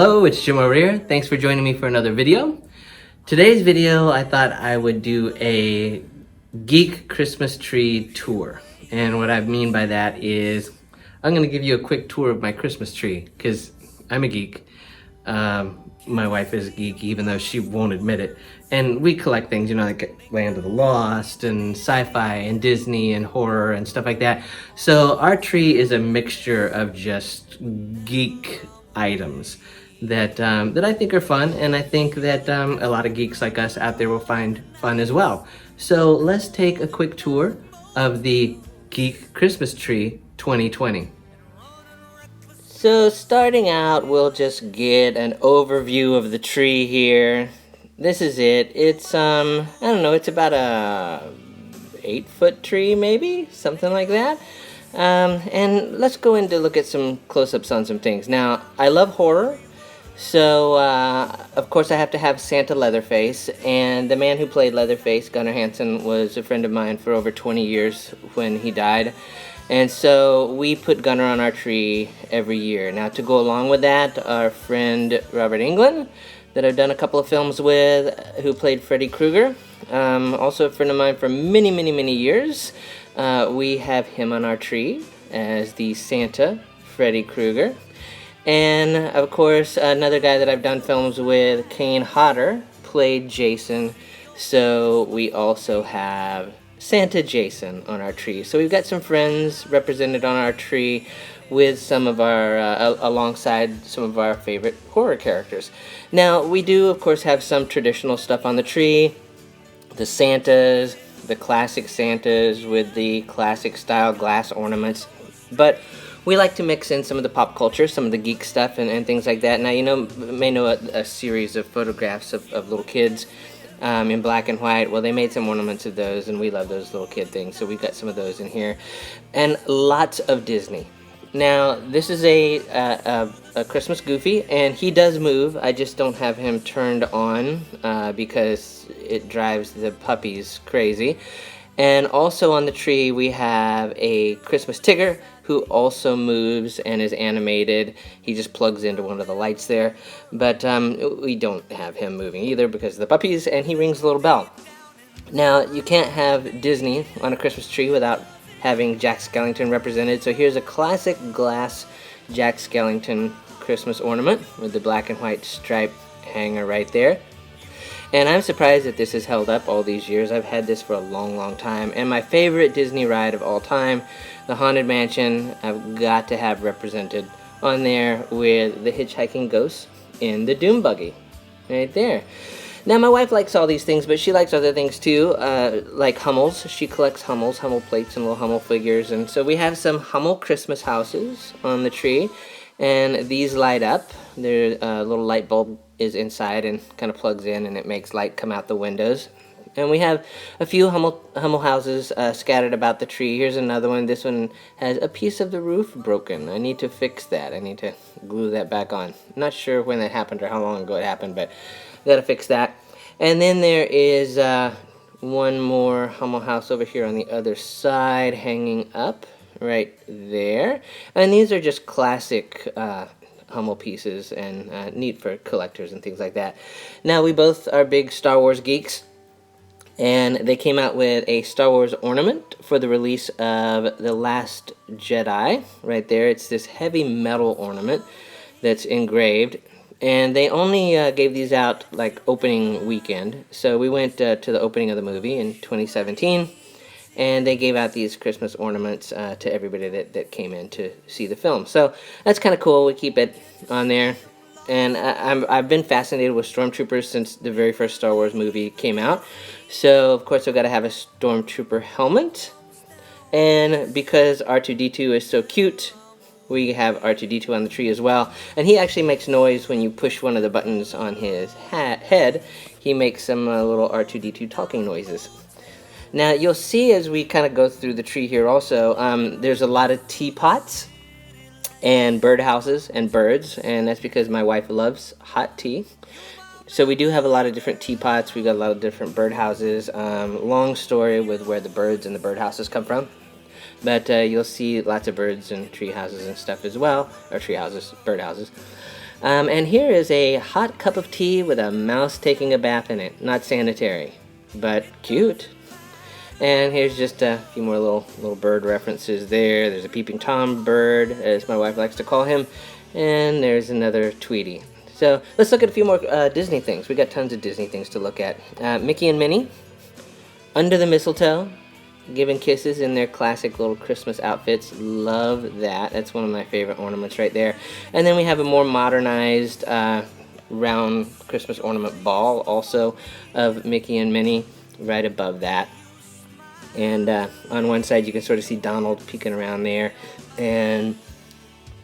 Hello, it's Jim over here. Thanks for joining me for another video. Today's video, I thought I would do a geek Christmas tree tour. And what I mean by that is I'm going to give you a quick tour of my Christmas tree because I'm a geek. My wife is a geek, even though she won't admit it. And we collect things, you know, like Land of the Lost and sci-fi and Disney and horror and stuff like that. So our tree is a mixture of just geek items that I think are fun, and I think that a lot of geeks like us out there will find fun as well. So let's take a quick tour of the Geek Christmas Tree 2020. So starting out, we'll just get an overview of the tree here. This is it. It's I don't know, it's about a 8-foot tree maybe, something like that. And let's go in to look at some close-ups on some things. Now, I love horror, so of course I have to have Santa Leatherface, and the man who played Leatherface, Gunnar Hansen, was a friend of mine for over 20 years when he died. And so we put Gunnar on our tree every year. Now, to go along with that, our friend Robert Englund, that I've done a couple of films with, who played Freddie Krueger, also a friend of mine for many, many, many years. We have him on our tree as the Santa, Freddie Krueger. And, of course, another guy that I've done films with, Kane Hodder, played Jason. So we also have Santa Jason on our tree. So we've got some friends represented on our tree with some of our, alongside some of our favorite horror characters. Now, we do, of course, have some traditional stuff on the tree. The Santas, the classic Santas with the classic style glass ornaments. But we like to mix in some of the pop culture, some of the geek stuff and things like that. Now, you may know a series of photographs of little kids in black and white. Well, they made some ornaments of those, and we love those little kid things, so we've got some of those in here. And lots of Disney. Now, this is a Christmas Goofy, and he does move. I just don't have him turned on because it drives the puppies crazy. And also on the tree, we have a Christmas Tigger, who also moves and is animated. He just plugs into one of the lights there. But we don't have him moving either because of the puppies, and he rings a little bell. Now, you can't have Disney on a Christmas tree without having Jack Skellington represented. So here's a classic glass Jack Skellington Christmas ornament with the black and white stripe hanger right there. And I'm surprised that this has held up all these years. I've had this for a long, long time. And my favorite Disney ride of all time, the Haunted Mansion, I've got to have represented on there with the hitchhiking ghost in the Doom Buggy. Right there. Now, my wife likes all these things, but she likes other things too, like Hummels. She collects Hummels, Hummel plates and little Hummel figures. And so we have some Hummel Christmas houses on the tree. And these light up. Their little light bulb is inside and kind of plugs in, and it makes light come out the windows. And we have a few Hummel houses scattered about the tree. Here's another one. This one has a piece of the roof broken. I need to fix that. I need to glue that back on. Not sure when that happened or how long ago it happened, but gotta fix that. And then there is one more Hummel house over here on the other side hanging up right there. And these are just classic Hummel pieces and neat for collectors and things like that. Now, we both are big Star Wars geeks, and they came out with a Star Wars ornament for the release of The Last Jedi. Right there, it's this heavy metal ornament that's engraved, and they only gave these out like opening weekend. So we went to the opening of the movie in 2017, and they gave out these Christmas ornaments to everybody that came in to see the film. So that's kind of cool. We keep it on there. And I've been fascinated with Stormtroopers since the very first Star Wars movie came out. So, of course, I've got to have a Stormtrooper helmet. And because R2-D2 is so cute, we have R2-D2 on the tree as well. And he actually makes noise when you push one of the buttons on his head. He makes some little R2-D2 talking noises. Now, you'll see as we kind of go through the tree here also, there's a lot of teapots and birdhouses and birds, and that's because my wife loves hot tea. So we do have a lot of different teapots. We've got a lot of different birdhouses. Long story with where the birds and the birdhouses come from. But you'll see lots of birds and tree houses and stuff as well, or tree houses, birdhouses. And here is a hot cup of tea with a mouse taking a bath in it. Not sanitary, but cute. And here's just a few more little bird references there. There's a peeping Tom bird, as my wife likes to call him. And there's another Tweety. So let's look at a few more Disney things. We got tons of Disney things to look at. Mickey and Minnie, under the mistletoe, giving kisses in their classic little Christmas outfits. Love that. That's one of my favorite ornaments right there. And then we have a more modernized round Christmas ornament ball also of Mickey and Minnie right above that. And on one side you can sort of see Donald peeking around there, and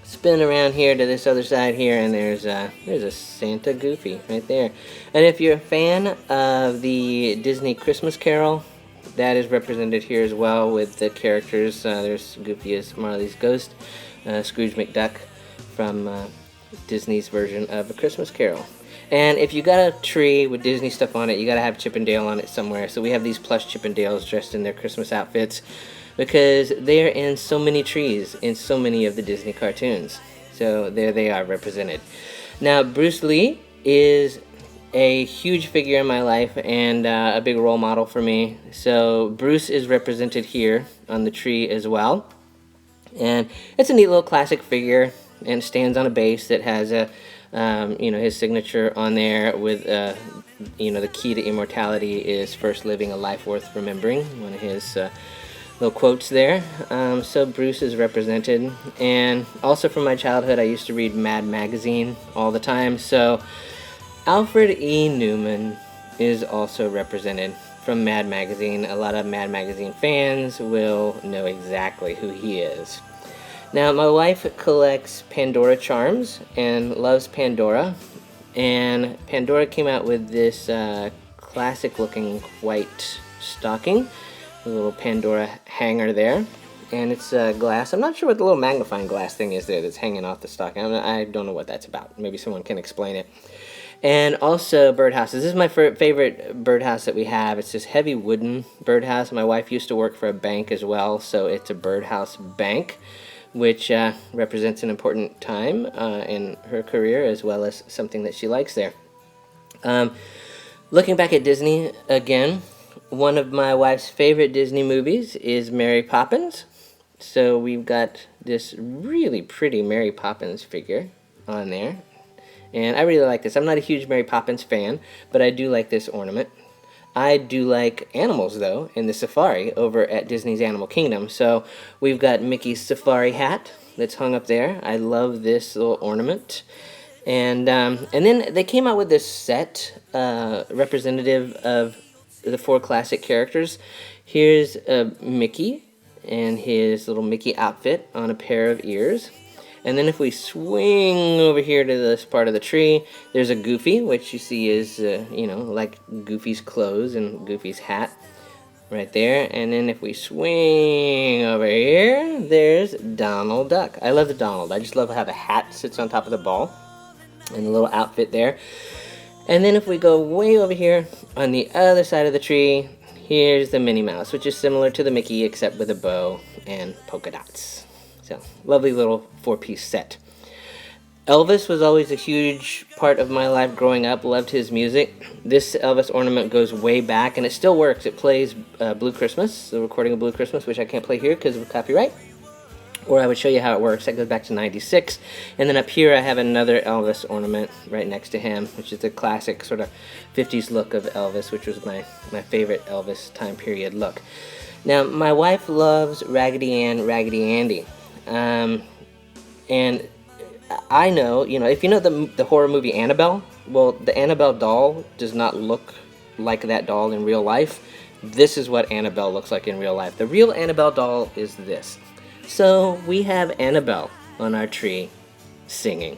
spin around here to this other side here, and there's a Santa Goofy right there. And if you're a fan of the Disney Christmas Carol, that is represented here as well with the characters. There's Goofy as Marley's ghost, Scrooge McDuck from Disney's version of A Christmas Carol. And if you got a tree with Disney stuff on it, you gotta have Chip and Dale on it somewhere. So we have these plush Chip and Dales dressed in their Christmas outfits because they're in so many trees in so many of the Disney cartoons. So there they are represented. Now Bruce Lee is a huge figure in my life and a big role model for me. So Bruce is represented here on the tree as well. And it's a neat little classic figure, and stands on a base that has a his signature on there with the key to immortality is first living a life worth remembering, one of his little quotes there. So Bruce is represented. And also from my childhood, I used to read Mad Magazine all the time, so Alfred E. Newman is also represented from Mad Magazine. A lot of Mad Magazine fans will know exactly who he is. Now, my wife collects Pandora charms and loves Pandora. And Pandora came out with this classic-looking white stocking, a little Pandora hanger there. And it's glass. I'm not sure what the little magnifying glass thing is there that's hanging off the stocking. I don't know what that's about. Maybe someone can explain it. And also birdhouses. This is my favorite birdhouse that we have. It's this heavy wooden birdhouse. My wife used to work for a bank as well, so it's a birdhouse bank, which represents an important time in her career, as well as something that she likes there. Looking back at Disney again, one of my wife's favorite Disney movies is Mary Poppins. So we've got this really pretty Mary Poppins figure on there. And I really like this. I'm not a huge Mary Poppins fan, but I do like this ornament. I do like animals, though, in the safari over at Disney's Animal Kingdom. So we've got Mickey's safari hat that's hung up there. I love this little ornament. And then they came out with this set representative of the 4 classic characters. Here's Mickey and his little Mickey outfit on a pair of ears. And then if we swing over here to this part of the tree, there's a Goofy, which you see is, like Goofy's clothes and Goofy's hat right there. And then if we swing over here, there's Donald Duck. I love the Donald. I just love how the hat sits on top of the ball and the little outfit there. And then if we go way over here on the other side of the tree, here's the Minnie Mouse, which is similar to the Mickey except with a bow and polka dots. So, lovely little 4-piece set. Elvis was always a huge part of my life growing up. Loved his music. This Elvis ornament goes way back, and it still works. It plays Blue Christmas, the recording of Blue Christmas, which I can't play here because of copyright. Or I would show you how it works. That goes back to 96. And then up here I have another Elvis ornament right next to him, which is the classic sort of 50s look of Elvis, which was my favorite Elvis time period look. Now, my wife loves Raggedy Ann, Raggedy Andy. And I know, if you know the horror movie Annabelle, well, the Annabelle doll does not look like that doll in real life. This is what Annabelle looks like in real life. The real Annabelle doll is this. So we have Annabelle on our tree singing.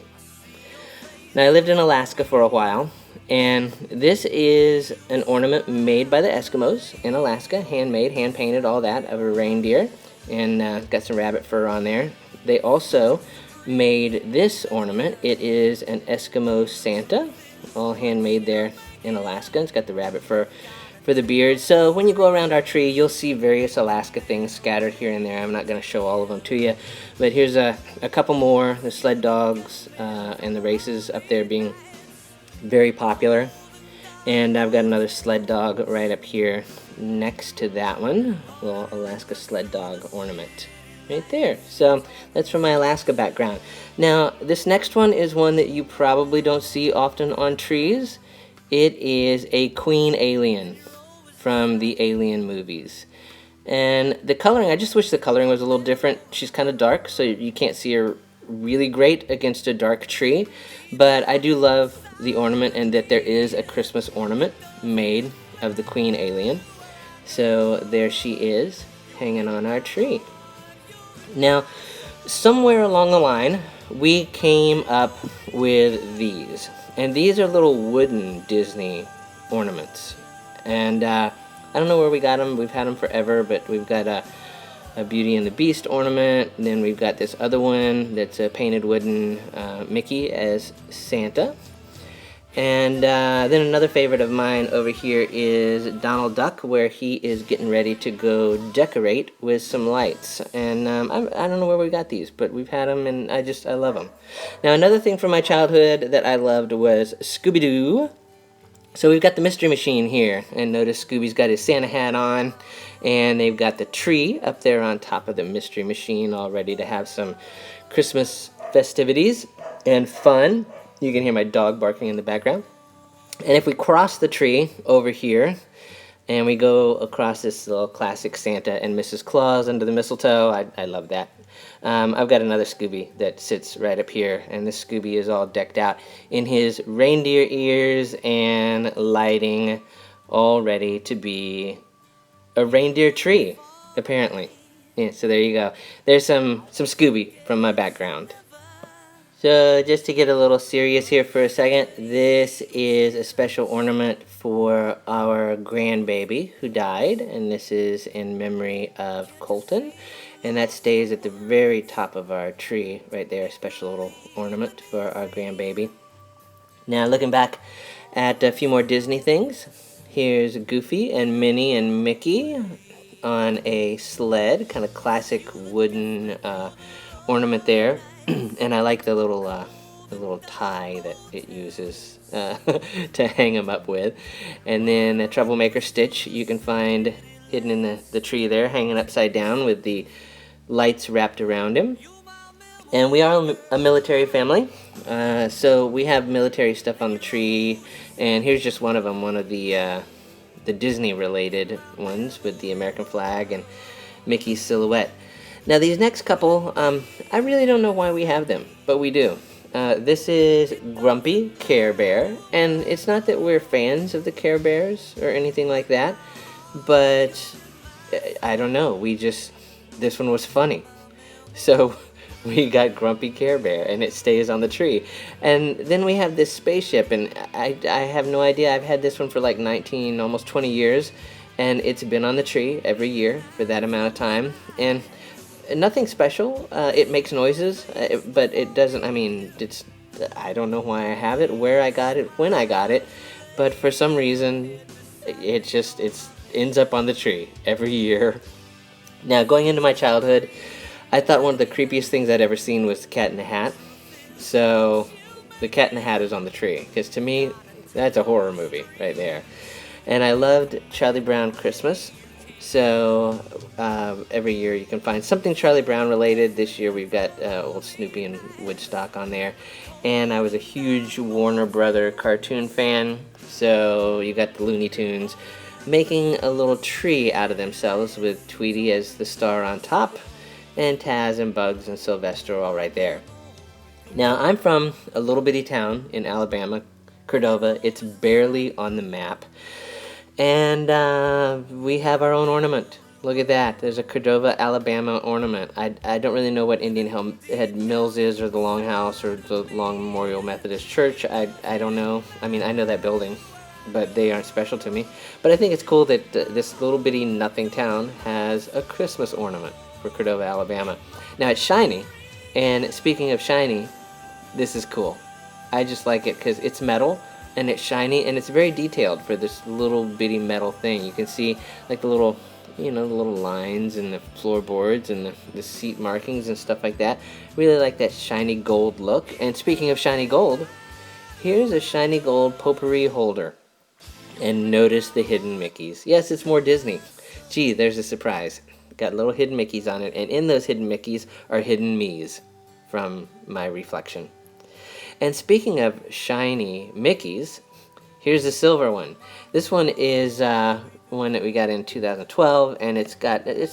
Now, I lived in Alaska for a while, and this is an ornament made by the Eskimos in Alaska, handmade, hand-painted, all that, of a reindeer. And got some rabbit fur on there. They also made this ornament. It is an Eskimo Santa, all handmade there in Alaska. It's got the rabbit fur for the beard. So when you go around our tree, you'll see various Alaska things scattered here and there. I'm not going to show all of them to you, but here's a couple more. The sled dogs and the races up there being very popular. And I've got another sled dog right up here next to that one. Little Alaska sled dog ornament right there. So that's from my Alaska background. Now this next one is one that you probably don't see often on trees. It is a queen alien from the Alien movies. And the coloring, I just wish the coloring was a little different. She's kind of dark, so you can't see her really great against a dark tree. But I do love the ornament and that there is a Christmas ornament made of the queen alien. So there she is, hanging on our tree. Now, somewhere along the line, we came up with these. And these are little wooden Disney ornaments. And I don't know where we got them. We've had them forever, but we've got a Beauty and the Beast ornament. And then we've got this other one that's a painted wooden Mickey as Santa. And then another favorite of mine over here is Donald Duck, where he is getting ready to go decorate with some lights. And I don't know where we got these, but we've had them, and I love them. Now, another thing from my childhood that I loved was Scooby Doo. So we've got the Mystery Machine here, and notice Scooby's got his Santa hat on, and they've got the tree up there on top of the Mystery Machine, all ready to have some Christmas festivities and fun. You can hear my dog barking in the background. And if we cross the tree over here, and we go across this little classic Santa and Mrs. Claus under the mistletoe, I love that. I've got another Scooby that sits right up here, and this Scooby is all decked out in his reindeer ears and lighting, all ready to be a reindeer tree, apparently. Yeah, so there you go. There's some Scooby from my background. So just to get a little serious here for a second, this is a special ornament for our grandbaby who died, and this is in memory of Colton, and that stays at the very top of our tree right there, a special little ornament for our grandbaby. Now looking back at a few more Disney things, here's Goofy and Minnie and Mickey on a sled, kind of classic wooden ornament there. And I like the little tie that it uses to hang them up with. And then a troublemaker Stitch you can find hidden in the tree there, hanging upside down with the lights wrapped around him. And we are a military family, so we have military stuff on the tree. And here's just one of them, one of the Disney-related ones with the American flag and Mickey's silhouette. Now these next couple, I really don't know why we have them, but we do. This is Grumpy Care Bear, and it's not that we're fans of the Care Bears or anything like that, but I don't know, this one was funny. So we got Grumpy Care Bear, and it stays on the tree. And then we have this spaceship, and I have no idea, I've had this one for like 19, almost 20 years, and it's been on the tree every year for that amount of time, and nothing special. It makes noises, but it doesn't, I don't know why I have it, where I got it, when I got it, but for some reason, it ends up on the tree every year. Now, going into my childhood, I thought one of the creepiest things I'd ever seen was the Cat in the Hat. So, the Cat in the Hat is on the tree, because to me, that's a horror movie right there. And I loved Charlie Brown Christmas. So every year you can find something Charlie Brown related. This year we've got old Snoopy and Woodstock on there. And I was a huge Warner Brother cartoon fan, so you got the Looney Tunes making a little tree out of themselves with Tweety as the star on top, and Taz and Bugs and Sylvester all right there. Now I'm from a little bitty town in Alabama, Cordova. It's barely on the map. And we have our own ornament. Look at that. There's a Cordova, Alabama ornament. I don't really know what Indian Head Mills is, or the Longhouse, or the Long Memorial Methodist Church. I don't know. I mean, I know that building, but they aren't special to me. But I think it's cool that this little bitty nothing town has a Christmas ornament for Cordova, Alabama. Now, it's shiny. And speaking of shiny, this is cool. I just like it because it's metal. and it's shiny, and it's very detailed for this little bitty metal thing. You can see like the little, you know, the little lines in the floorboards and the seat markings and stuff like that. Really like that shiny gold look. And speaking of shiny gold, here's a shiny gold Potpourri Holder. And notice the hidden Mickeys. Yes, it's more Disney. Gee, there's a surprise. Got little hidden Mickeys on it, and in those hidden Mickeys are hidden me's from my reflection. And speaking of shiny Mickeys, here's the silver one. This one is one that we got in 2012, and it's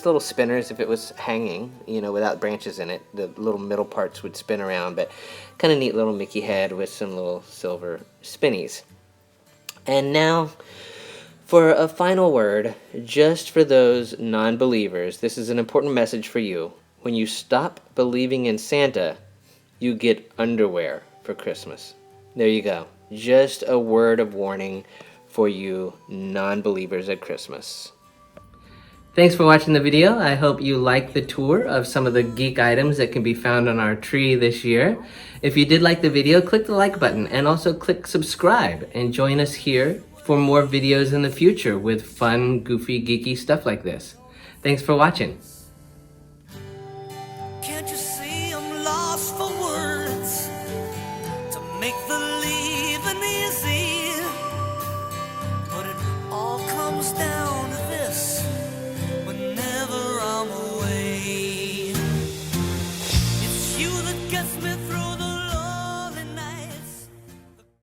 little spinners. If it was hanging, you know, without branches in it, the little middle parts would spin around, but kind of neat little Mickey head with some little silver spinnies. And now, for a final word, just for those non-believers, this is an important message for you. When you stop believing in Santa, you get underwear for Christmas. There you go. Just a word of warning for you non-believers at Christmas. Thanks for watching the video. I hope you liked the tour of some of the geek items that can be found on our tree this year. If you did like the video, click the like button and also click subscribe and join us here for more videos in the future with fun, goofy, geeky stuff like this. Thanks for watching.